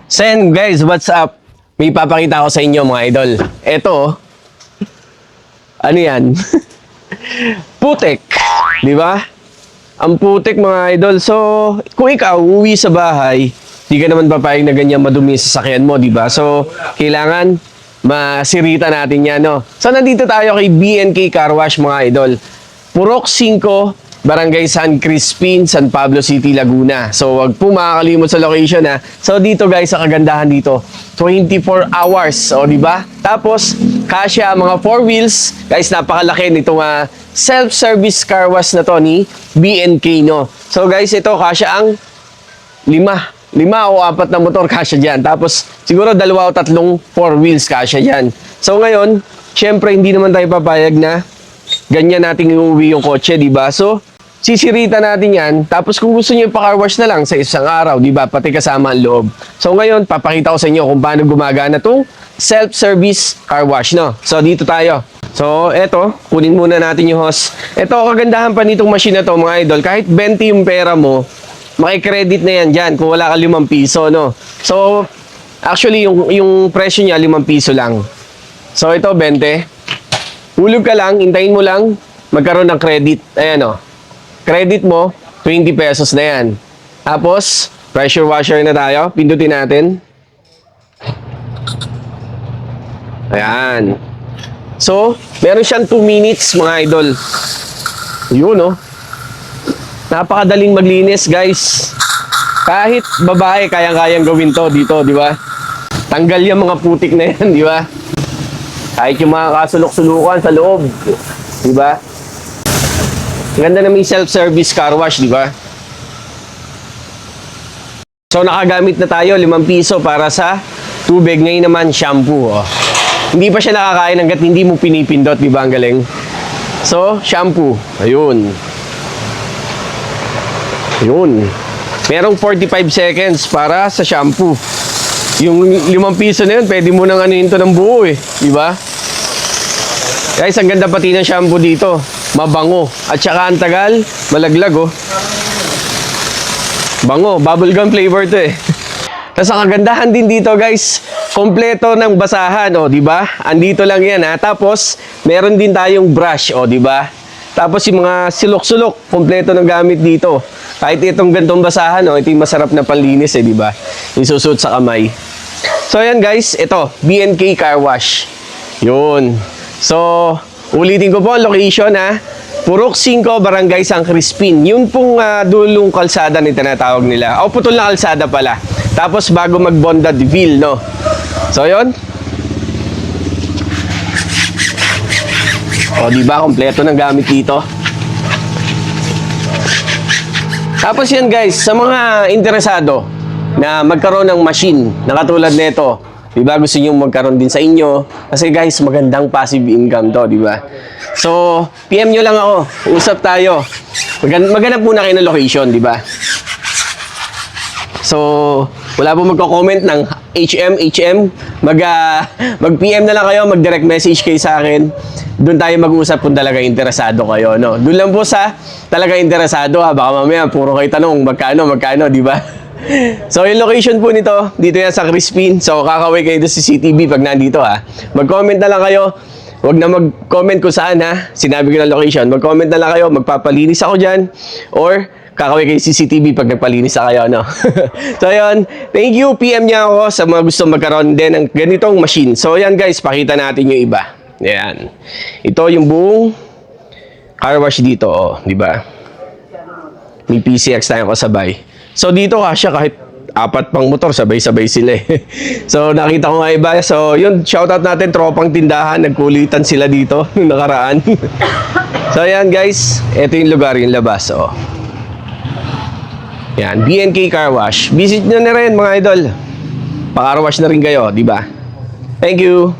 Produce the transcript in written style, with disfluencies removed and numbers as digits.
Sen, guys, what's up? May papakita ko sa inyo mga idol. Ito, ano yan? Putik, di ba? Ang putik mga idol. So, kung ikaw uwi sa bahay, di ka naman papayag na ganyan madumi sa sasakyan mo, di ba? So, kailangan masirita natin yan, no? So, nandito tayo kay BNK Car Wash mga idol. Purok 5, Barangay San Crispin, San Pablo City, Laguna. So, wag po makakalimot sa location, ha. So, dito guys, sa kagandahan dito, 24 hours, o, di ba? Tapos, kasya mga 4 wheels. Guys, napakalaki nitong self-service car wash na to ni BNK, no? So, guys, ito, kasya ang 5 o 4 na motor kasya dyan. Tapos, siguro 2 o 3 4 wheels kasya dyan. So, ngayon, syempre, hindi naman tayo papayag na ganyan natin iuwi yung kotse, di ba? So, sisirita natin yan. Tapos, kung gusto niyo pa-car wash na lang sa isang araw, di ba? Pati kasama ang loob. So, ngayon, papakita ko sa inyo kung paano gumagana itong self-service car wash, no? So, dito tayo. So, eto, kunin muna natin yung hose. Ito, kagandahan pa nitong machine na to, mga idol. Kahit 20 yung pera mo, makikredit na yan dyan kung wala ka 5 piso, no? So, actually, yung presyo niya, 5 piso lang. So, ito, 20. Hulog ka lang, hintayin mo lang, magkaroon ng credit. Ayan, o. Credit mo, 20 pesos na yan. Tapos, pressure washer na tayo. Pindutin natin. Ayan. So, meron siyang 2 minutes, mga idol. Yun, o. Napakadaling maglinis, guys. Kahit babae, kayang-kayang gawin to dito, di ba? Tanggal yung mga putik na yan, di ba? Kahit yung mga kasulok-sulukan sa loob, di ba? Ganda na may self-service car wash, di ba? So, nakagamit na tayo 5 piso para sa tubig. Ngayon naman, shampoo, oh. Hindi pa siya nakakain hanggat hindi mo pinipindot, di ba? Ang galing. So, shampoo. Ayun. Ayun. Merong 45 seconds para sa shampoo. Yung 5 piso na yun, pwede mo nang anuhin to ng buo, eh. Di ba? Guys, ang ganda pati ng shampoo dito. Mabango. At saka ang tagal, malaglag, oh. Bango. Bubblegum flavor to, eh. Tapos ang kagandahan din dito, guys, kompleto ng basahan, oh, di ba? Andito lang yan, ha. Tapos, meron din tayong brush, oh, di ba? Tapos yung mga silok-sulok, kompleto ng gamit dito. Kahit itong gantong basahan, oh, ito yung masarap na panlinis, eh, di ba? Yung susuot sa kamay. So, ayan, guys, ito, BNK Car Wash. Yun. So, ulitin ko po, location, ha. Purok 5, Barangay San Crispin. Yun pong dulong kalsada na tinatawag nila. O, putol na kalsada pala. Tapos, bago mag-Bondadville, no? So, yun. O, diba? Kompleto ng gamit dito. Tapos yan, guys, sa mga interesado na magkaroon ng machine na katulad nito, diba? Gusto nyo magkaroon din sa inyo. Kasi, guys, magandang passive income to, diba? So, PM nyo lang ako. Usap tayo. Maghanap muna kayo ng location, diba? So, wala po magko-comment ng HM. Mag-PM na lang kayo, mag-direct message kayo sa akin. Doon tayo mag-usap kung talaga interesado kayo, no? Doon lang po sa talaga interesado, ha? Baka mamaya, puro kayo tanong, magkano, di ba? So, yung location po nito, dito yan sa Crispin. So, kakaway kayo doon sa CCTV pag nandito, ha? Mag-comment na lang kayo. Huwag na mag-comment kung saan, ha? Sinabi ko na location. Mag-comment na lang kayo, magpapalinis ako dyan. Or, kakaway kayo CCTV pag nagpalinis na kayo, no? So, yun. Thank you. PM niya ako sa mga gusto magkaroon din ng ganitong machine. So, yan, guys. Pakita natin yung iba. Yan. Ito yung buong car wash dito, oh. Diba? May PCX tayong kasabay. So, dito kasya kahit 4 pang motor, sabay-sabay sila, eh. So, nakita ko nga iba. So, yun. Shoutout natin, tropang tindahan. Nagkulitan sila dito nung nakaraan. So, yan, guys. Ito yung lugar, yung labas, oh. Yan, BNK Car Wash. Visit nyo na rin, mga idol. Pa-car wash na rin kayo, di ba? Thank you.